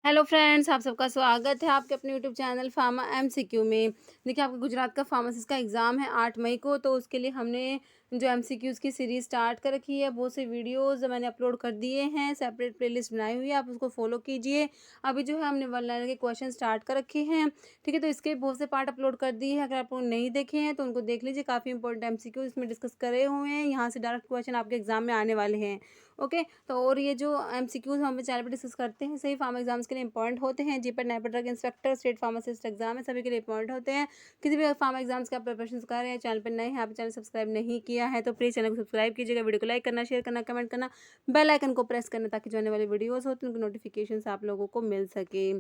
Hello friends, आप सबका स्वागत है आपके अपने यूट्यूब चैनल फार्मा एमसीक्यू में। देखिए, आपका गुजरात का फार्मासिस्ट का एग्ज़ाम है 8 मई को, तो उसके लिए हमने जो एमसीक्यूज़ की सीरीज़ स्टार्ट कर रखी है, बहुत से वीडियोज़ मैंने अपलोड कर दिए हैं, सेपरेट प्लेलिस्ट बनाई हुई है, आप उसको फॉलो कीजिए। अभी जो है हमने वन लाइनर के क्वेश्चन स्टार्ट कर रखे हैं, ठीक है? तो इसके बहुत से पार्ट अपलोड कर दिए हैं, अगर आप लोग नहीं देखे हैं तो उनको देख लीजिए। काफ़ी इंपॉर्टेंट एमसीक्यू इसमें डिस्कस करे हुए हैं, यहाँ से डायरेक्ट क्वेश्चन आपके एग्ज़ाम में आने वाले हैं। ओके, तो और ये जो एमसीक्यूज़ हम अपने चैनल पे डिस्कस करते हैं, सही फार्मा एग्जाम्स के लिए इंपॉर्टेंट होते हैं। GPAT, NIPER, drug inspector, state pharmacist exam है, सभी के लिए इंपॉर्टेंट होते हैं। किसी भी फार्मा एग्जाम्स के आप प्रिपरेशन कर रहे हैं, चैनल पर नए हैं, आप चैनल सब्सक्राइब नहीं किया है तो प्लीज़ चैनल को सब्सक्राइब कीजिएगा, वीडियो को लाइक करना, शेयर करना, कमेंट करना, बेल आइकन को प्रेस करना, ताकि जो आने वाली वीडियोज़ होती हैं उनकी नोटिफिकेशन आप लोगों को मिल सके।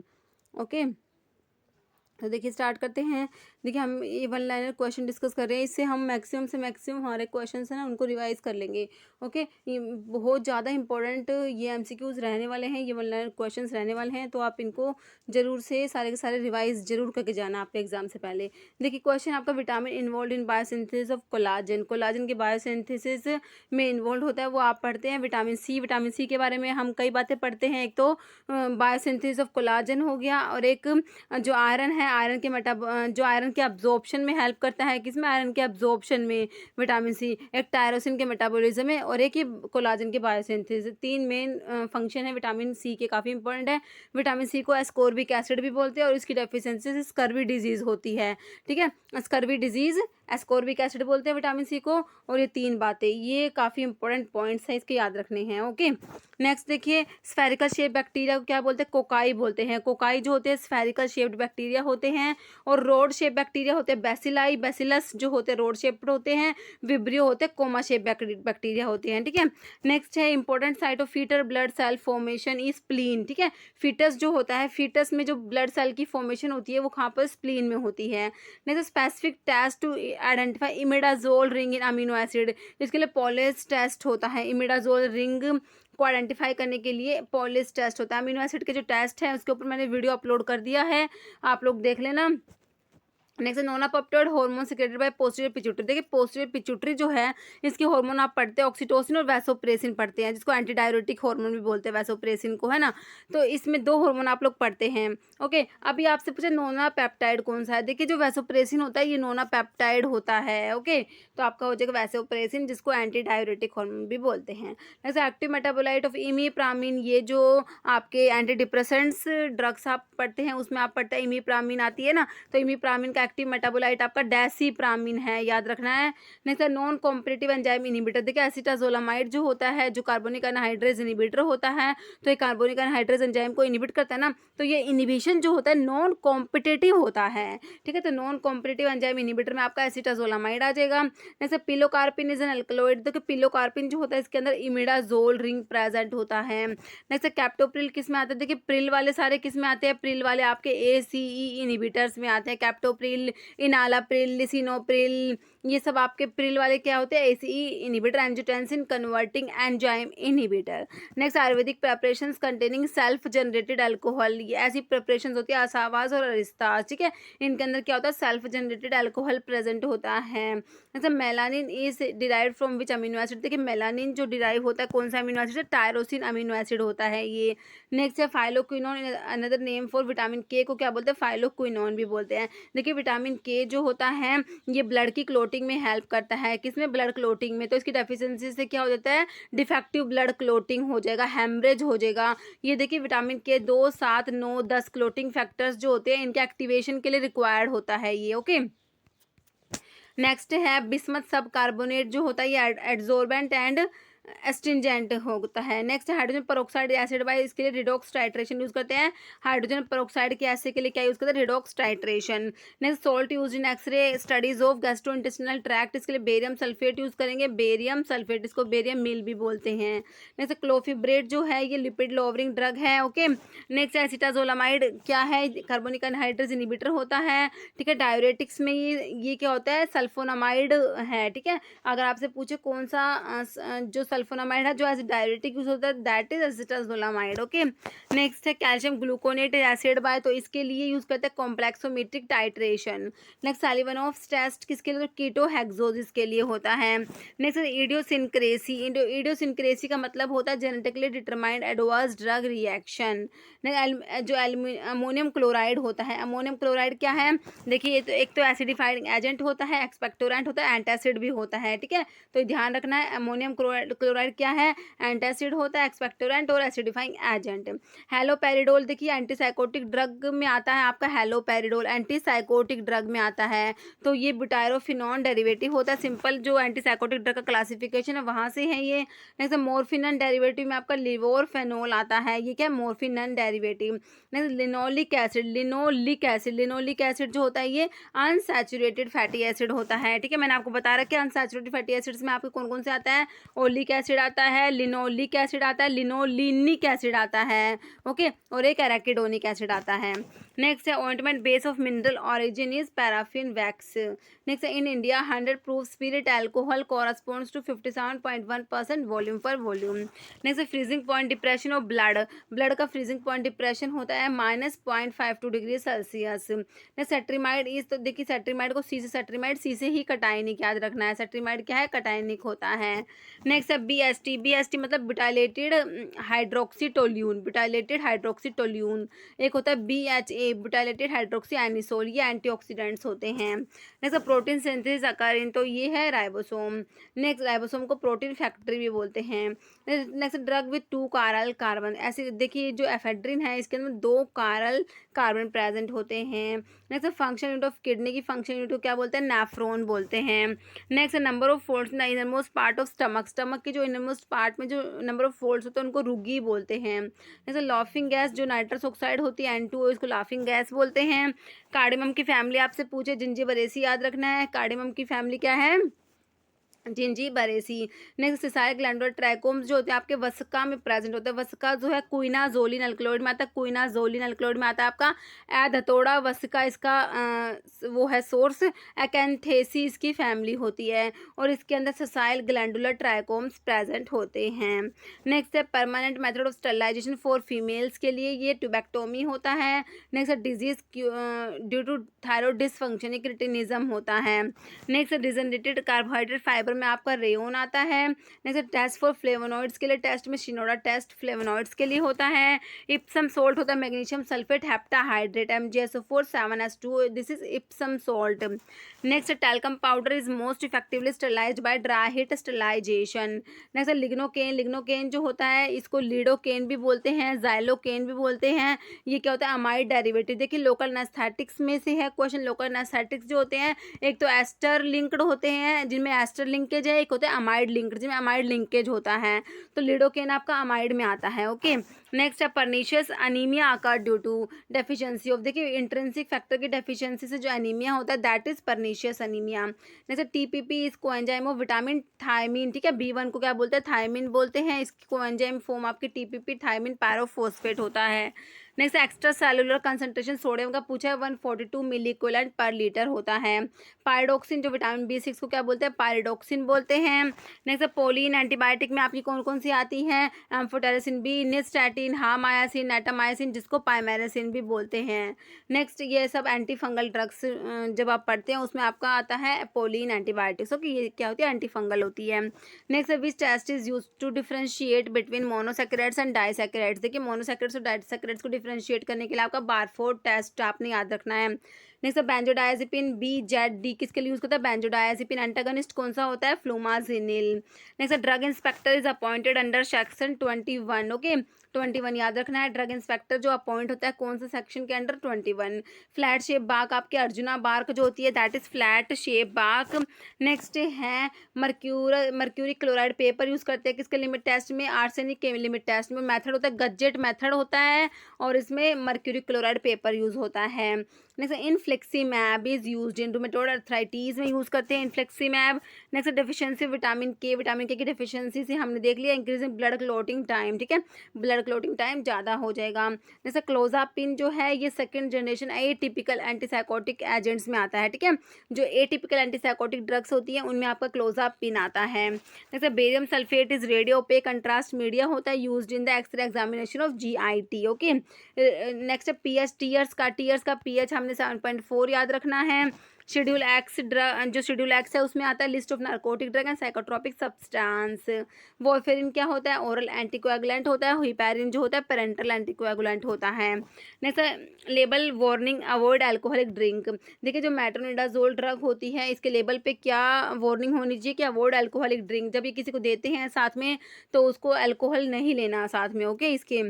ओके, तो देखिए स्टार्ट करते हैं। देखिए, हम ये वन लाइनर क्वेश्चन डिस्कस कर रहे हैं, इससे हम मैक्सिमम से मैक्सिमम हमारे क्वेश्चंस हैं ना उनको रिवाइज कर लेंगे। ओके, ये बहुत ज़्यादा इंपॉर्टेंट ये एमसीक्यूज रहने वाले हैं, ये वन लाइनर क्वेश्चंस रहने वाले हैं, तो आप इनको जरूर से सारे के सारे रिवाइज जरूर करके जाना आपके एग्जाम से पहले। देखिए, क्वेश्चन आपका vitamin involve in biosynthesis of collagen, collagen के बायोसिंथेसिस में इन्वॉल्व होता है, वो आप पढ़ते हैं। विटामिन सी के बारे में हम कई बातें पढ़ते हैं। एक तो बायोसिंथेसिस ऑफ कोलाजन हो गया, और एक जो आयरन है, आयरन के जो आयरन के अब्जॉर्प्शन में हेल्प करता है, किसमें? आयरन के अब्जॉर्प्शन में विटामिन सी। एक टायरोसिन के मेटाबॉलिज्म में, और एक ये कोलाजन के बायोसिंथेसिस। तीन मेन फंक्शन है विटामिन सी के, काफ़ी इंपॉर्टेंट है। विटामिन सी को एस्कॉर्बिक एसिड भी बोलते हैं, और इसकी डेफिशिएंसी से स्कर्वी डिजीज़ होती है। ठीक है, स्कर्वी डिजीज़, एस्कॉर्बिक एसिड बोलते हैं विटामिन सी को। और ये तीन बातें, ये काफ़ी इंपॉर्टेंट पॉइंट्स हैं, इसके याद रखने हैं। ओके, नेक्स्ट देखिए, स्फेरिकल शेप बैक्टीरिया को क्या बोलते हैं? कोकाई बोलते हैं। कोकाई जो होते हैं स्फेरिकल शेप्ड बैक्टीरिया होते हैं, और रोड शेप बैक्टीरिया होते हैं बेसिलाई, बेसिलस जो होते हैं रोड शेप्ड होते हैं, विब्रियो होते हैं कोमा शेप बैक्टीरिया होते हैं। ठीक है, नेक्स्ट है important site of foetal blood cell formation is spleen. ठीक है, फीटस जो होता है, फीटस में जो ब्लड सेल की फॉर्मेशन होती है वो कहाँ पर? स्प्लीन में होती है। Next, specific test to identify imidazole ring in amino acid, इसके लिए पॉलिस टेस्ट होता है। इमिडाजोल रिंग को आइडेंटिफाई करने के लिए पॉलिस टेस्ट होता है। अमीनो एसिड के जो टेस्ट है उसके ऊपर मैंने वीडियो अपलोड कर दिया है, आप लोग देख लेना। Next, nonapeptide hormone secreted by posterior pituitary. देखिए, पोस्टीरियर पिट्यूटरी जो है, इसके हार्मोन आप पढ़ते हैं ऑक्सीटोसिन और वैसोप्रेसिन पढ़ते हैं, जिसको एंटी डायरेटिक हार्मोन भी बोलते हैं वैसोप्रेसिन को, है ना। तो इसमें दो हार्मोन आप लोग पढ़ते हैं। ओके, अभी आपसे पूछे नोनापेप्टाइड कौन सा है। देखिए, जो वैसोप्रेसिन होता है ये नोनापेप्टाइड होता है। ओके, तो आपका हो जाएगा वैसोप्रेसिन, जिसको एंटी डायरेटिक हार्मोन भी बोलते हैं। नेक्स्ट, एक्टिव मेटाबोलाइट ऑफ इमीप्रामिन, ये जो आपके एंटी डिप्रेसेंट्स ड्रग्स आप पढ़ते हैं उसमें आप पढ़ते हैं इमीप्रामिन आती है ना, तो इमीप्रामिन का एक्टिव मेटाबोलाइट आपका डेसिप्रामिन है, याद रखना है। नेक्स्ट है नॉन कॉम्पिटिटिव एंजाइम इनिबिटर। देखिए, एसिटाजोलामाइड जो होता है, जो कार्बोनिक एनहाइड्रेज इनिबिटर होता है, तो ये कार्बोनिक एनहाइड्रेज एंजाइम को इनिबिट करता है ना, तो ये इनिबिशन जो होता है नॉन कॉम्पिटिटिव होता है। ठीक है, तो नॉन कॉम्पिटिटिव एंजाइम इनिबिटर में आपका एसिटाजोलामाइड आ जाएगा। Next, pilocarpine is an alkaloid. देखिए, पिलोकार्पिन जो होता है इसके अंदर इमिडाजोल रिंग प्रेजेंट होता है। नेक्स्ट, कैप्टोप्रिल किस में आता है? देखिए, प्रिल वाले सारे किस में आते हैं? प्रिल वाले आपके ACE इनिबिटर्स में आते हैं। कैप्टोप्रिल, इनालाप्रिल, लिसिनोप्रिल, ये सब आपके प्रिल वाले क्या होते हैं? ACE inhibitor, angiotensin converting enzyme inhibitor. Next, Ayurvedic preparations containing self generated alcohol, ये ऐसी प्रिपरेशंस होती है आसावाज और अरिस्तास। ठीक है, इनके अंदर क्या होता है? सेल्फ जनरेटेड अल्कोहल प्रेजेंट होता है। जैसे melanin is derived from which amino acid. देखिए, मेलानिन जो डिराइव होता है कौन सा अमीनो एसिड है? टायरोसिन अमीनो एसिड होता है ये। नेक्स्ट है phylloquinone, another name for vitamin के को क्या बोलते हैं? फाइलोक्विनोन भी बोलते हैं। देखिए, विटामिन के जो होता है ये ब्लड की क्लोटिंग में हेल्प करता है। किसमें? ब्लड क्लोटिंग में। तो इसकी डेफिशिएंसी से क्या हो जाता है? डिफेक्टिव ब्लड क्लोटिंग हो जाएगा, हेमरेज हो जाएगा। ये देखिए, विटामिन के 2, 7, 9, 10 क्लोटिंग फैक्टर्स जो होते हैं इनके एक्टिवेशन के लिए रिक्वायर्ड होता है ये। ओके, नेक्स्ट है बिस्मथ सब कार्बोनेट जो होता है ये एड्जॉर्बेंट एंड एस्ट्रिंजेंट होता है। Next, hydrogen peroxide acid by, इसके लिए रिडॉक्स टाइट्रेशन यूज करते हैं। हाइड्रोजन पेरोक्साइड के एसिड के लिए क्या यूज करते हैं? Redox titration. Next, salt use in X ray studies of gastrointestinal tract, इसके लिए बेरियम सल्फेट यूज करेंगे। बेरियम सल्फेट, इसको बेरियम मिल भी बोलते हैं। नेक्स्ट, क्लोफिब्रेट जो है ये लिपिड लोवरिंग ड्रग है। ओके, नेक्स्ट, एसिटाजोलामाइड क्या है? कार्बोनिक एनहाइड्रेज इनिबिटर होता है। ठीक है, डायरेटिक्स में ये क्या होता है? सल्फोनामाइड है। ठीक है, अगर आपसे पूछे कौन सा जो सल्फोनामाइड है जो एज डायरेटिक यूज होता है, that is acetazolamide. Okay, next है कैल्शियम ग्लूकोनेट एसिड बाय, तो इसके लिए यूज करते हैं कॉम्प्लेक्सोमेट्रिक टाइट्रेशन। नेक्स्ट सालिवानोव्स टेस्ट किसके लिए, तो कीटोहेक्सोसिस के लिए होता है। नेक्स्ट इडियोसिनक्रेसी, इडियोसिनक्रेसी का मतलब होता है genetically determined adverse drug reaction. जो अमोनियम क्लोराइड होता है, अमोनियम क्लोराइड क्या है, देखिए ये तो एक तो एसिडिफाइंग एजेंट होता है, एक्सपेक्टोरेंट होता है, एंटासिड भी होता है, ठीक है, तो ध्यान रखना है अमोनियम क्लोराइड क्या है, एंटासिड होता है, एक्सपेक्टोरेंट और एसिडिफाइंग एजेंट। हेलोपेरिडोल देखिए एंटीसाइकोटिक ड्रग में आता है आपका, हेलोपेरिडोल एंटीसाइकोटिक ड्रग में आता है, तो ये बुटायरोफिनॉन डेरिवेटिव होता है। सिंपल जो एंटीसाइकोटिक ड्रग का क्लासिफिकेशन है वहाँ से है ये। नेक्स्ट मोर्फिनन डेरिवेटिव में आपका लिवोरफेनोल आता है, ये क्या morphinan derivative. Next linoleic acid, linoleic acid जो होता है ये अनसैचुरेटेड फैटी एसिड होता है, ठीक है, मैंने आपको बता रखा है अनसैचुरेटेड फैटी एसिड्स में आपके कौन कौन से आता है, ओलिक एसिड आता है, लिनोलिक एसिड आता है, लिनोलिनिक एसिड आता है, ओके, और एक एराकिडोनिक एसिड आता है। नेक्स्ट है ointment base of mineral origin is paraffin wax. Next है in India 100 proof spirit alcohol corresponds to 57.1% volume per volume. Next है freezing point depression of blood का फ्रीजिंग पॉइंट डिप्रेशन होता है -0.52 degree Celsius. Next cetrimide is, तो देखिए cetrimide को सी से ही कटाइनिक याद रखना है, सेट्रीमाइड क्या है, कटाइनिक होता है। नेक्स्ट है BST मतलब बुटाइलेटेड हाइड्रोक्सीटोल्यून, एक होता है BHA बुटाइलेटेड हाइड्रोक्सी एनिसोल, ये एंटीऑक्सीडेंट्स होते हैं। नेक्स्ट प्रोटीन सिंथेसिस अकरिंग, तो ये है राइबोसोम। नेक्स्ट राइबोसोम को प्रोटीन फैक्ट्री भी बोलते हैं। Next drug with 2 chiral carbon, ऐसे देखिए जो एफेड्रिन है इसके अंदर 2 कायरल कार्बन प्रेजेंट होते हैं। Next function unit of kidney की फंक्शन यूनिट को क्या बोलते हैं, नेफ्रॉन बोलते हैं। Next number of folds in the innermost part of stomach के जो इनरमोस्ट पार्ट में जो नंबर ऑफ फोल्ड्स होते हैं उनको रुगी बोलते हैं। नेक्स्ट लाफिंग गैस जो नाइट्रस ऑक्साइड होती है N2O, इसको लाफिंग गैस बोलते हैं। कार्डिमम की फैमिली आपसे पूछे, जिंजीबरेसी याद रखना है, कार्डिमम की फैमिली क्या है, जिंजीबरेसी। नेक्स्ट सिसाइल ग्लैंडुलर ट्रैकोम्स जो होते हैं आपके वसका में प्रेजेंट होते हैं, वसका जो है क्विनाजोलिन अल्कलॉइड में आता है, क्विनाजोलिन अल्कलॉइड में आता है आपका एधतोड़ा वसका, इसका वो है सोर्स, एक्ैंथेसी इसकी फैमिली होती है और इसके अंदर सिसाइल ग्लैंडुलर ट्रैकोम्स प्रेजेंट होते हैं। नेक्स्ट है permanent method of sterilisation for females के लिए ये ट्यूबेक्टोमी होता है। Next disease due to thyroid dysfunction, cretinism होता है। नेक्स्ट डिजनरेटेड कार्बोहाइड्रेट फाइबर में आपका रेयोन आता है। नेक्स्ट टेस्ट फॉर फ्लेवोनॉइड्स के लिए टेस्ट में शिनोडा टेस्ट फ्लेवोनॉइड्स के लिए होता है। इप्सम सोल्ट होता है magnesium sulphate heptahydrate MgSO4 7S2, this is Epsom salt. Next talcum powder is most effectively sterilised by dry heat sterilisation. Next lignocaine जो होता है इसको लीडोकेन भी बोलते हैं, जाइलोकेन भी बोलते हैं, ये क्या होता है अमाइड डेरिवेटिव। देखिए लोकल एनेस्थेटिक्स में से है क्वेश्चन, लोकल एनेस्थेटिक्स जो होते हैं एक तो एस्टर लिंक्ड होते हैं जिनमें एस्टर लिंकेज है, एक होता है अमाइड लिंक्ड जिसमें अमाइड लिंकेज होता है, तो लिडोकेन आपका अमाइड में आता है। ओके, नेक्स्ट है pernicious anaemia occur due to deficiency of, देखिए इंट्रिंसिक फैक्टर की डेफिशिएंसी से जो एनीमिया होता है that is pernicious anaemia. Next TPP is coenzyme of vitamin thiamine, ठीक है, B1 को क्या बोलते हैं, थायमिन बोलते हैं, इसकी कोएंजाइम फॉर्म आपकी TPP थायमिन पायरोफॉस्फेट होता है। Next extra cellular concentration sodium का पूछा है 142 मिली इक्विवेलेंट पर लीटर होता है। पायरोक्सिन जो विटामिन B6 को क्या बोलते हैं, पायरोक्सिन बोलते हैं। नेक्स्ट पोलिन एंटीबायोटिक में आपकी कौन कौन सी आती हैं, एम्फोटेरेसिन B, निस्टैटिन, हामायासिन, नेटामाइसिन जिसको पाइमेरासिन भी बोलते हैं। नेक्स्ट ये सब एंटी फंगल ड्रग्स जब आप पढ़ते हैं उसमें आपका आता है पोलिन एंटीबायोटिक्स, ओके, ये क्या होती है एंटी फंगल होती है। Next which test is use to differentiate between monosaccharides and disaccharides, देखिए मोनोसैकेराइड्स और डाइसैकेराइड्स को डिफरेंशिएट करने के लिए आपका बारफोर्ड टेस्ट आपने याद रखना है। नेक्स्ट बेंजोडायजेपिन BZD किसके लिए यूज करता है, बेंजोडायजेपिन एंटागनिस्ट कौन सा होता है, flumazenil. Next drug inspector is appointed under section 21, okay, 21 याद रखना है, ड्रग इंस्पेक्टर जो अपॉइंट होता है कौन सा सेक्शन के अंडर, 21। फ्लैट शेप बार्क आपके अर्जुना बार्क जो होती है that is flat shape bark. Next है मर्क्यूरी क्लोराइड पेपर यूज करते हैं किसके लिमिट टेस्ट में, आर्सेनिक के लिमिट टेस्ट में। मेथड होता है गजेट मेथड होता है और इसमें मर्क्यूरी क्लोराइड पेपर यूज होता है। Next in infliximab is used in rheumatoid arthritis में यूज़ करते हैं इन्फ्लेक्सीमैब। नेक्स्ट डेफिशिएंसी विटामिन के की डेफिशिएंसी से हमने देख लिया increase in blood clotting time, ठीक है, ब्लड क्लॉटिंग टाइम ज़्यादा हो जाएगा। जैसे क्लोजापिन जो है ये second generation atypical antipsychotic agents में आता है, ठीक है, जो एटिपिकल एंटीसाइकोटिक ड्रग्स होती है उनमें आपका क्लोजापिन आता है। जैसे barium sulphate is radio opaque contrast media होता है used in the X ray examination of GIT. Okay, next pH tears का पीएच हमने 7.4 याद रखना है। शेड्यूल एक्स ड्रग, जो शेड्यूल एक्स है उसमें आता है list of narcotic drug and psychotropic substance. Warfarin क्या होता है, ओरल एंटीकोएगुलेंट होता है। हिपैरिन जो होता है पेरेंटल एंटीकोएगुलेंट होता है। Next label warning avoid alcoholic drink. देखिए जो मेट्रोनिडाजोल ड्रग होती है इसके लेबल पे क्या वार्निंग होनी चाहिए कि अवॉइड अल्कोहलिक ड्रिंक। जब ये किसी को देते हैं साथ में तो उसको अल्कोहल नहीं लेना साथ में। ओके, इसके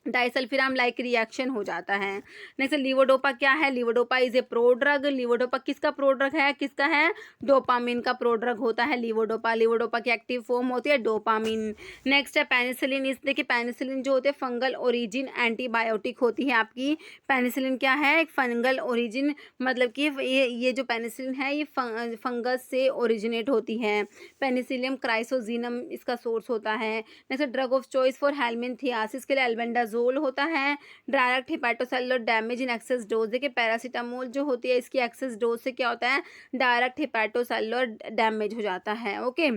डाइसल्फिराम लाइक रिएक्शन हो जाता है। नेक्स्ट लीवोडोपा क्या है, levodopa is a prodrug. Levodopa किसका प्रोड्रग है, किसका है, डोपामिन का प्रोड्रग होता है लीवोडोपा। लीवोडोपा की एक्टिव फॉर्म होती है डोपामिन। नेक्स्ट है पेनिसिलिन। इस देखिए पेनिसिलिन जो होते हैं फंगल ओरिजिन एंटीबायोटिक होती है आपकी। पेनिसिलिन क्या है, एक फंगल ओरिजिन, मतलब कि ये जो पेनिसिलिन है ये फंगस से ओरिजिनेट होती है। पेनिसिलियम क्राइसोजीनम इसका सोर्स होता है। Next drug of choice for helminthiasis के लिए एल्बेंडाजोल होता है। Direct hepatocellular damage in excess dose. देखिए पैरासीटामोल जो होती है इसकी एक्सेस डोज से क्या होता है, डायरेक्ट हेपाटोसेलुलर डैमेज हो जाता है। ओके,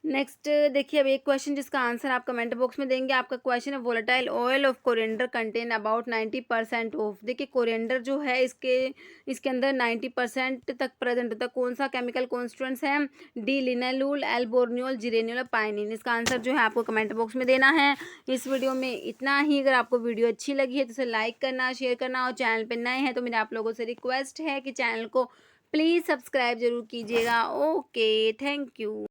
नेक्स्ट देखिए अब एक क्वेश्चन जिसका आंसर आप कमेंट बॉक्स में देंगे। आपका क्वेश्चन है volatile oil of coriander contain about 90% of. देखिए कोरिएंडर जो है इसके अंदर 90% तक प्रेजेंट होता है। कौन सा केमिकल कॉन्स्टिट्यूएंट्स है, डी लिनेलुल, एल बोर्नियोल, जिरेनियोल, पाइनिन। इसका आंसर जो है आपको कमेंट बॉक्स में देना है। इस वीडियो में इतना ही। अगर आपको वीडियो अच्छी लगी है तो इसे लाइक करना, शेयर करना और चैनल पर नए हैं तो मेरे आप लोगों से रिक्वेस्ट है कि चैनल को प्लीज़ सब्सक्राइब जरूर कीजिएगा। Okay, thank you.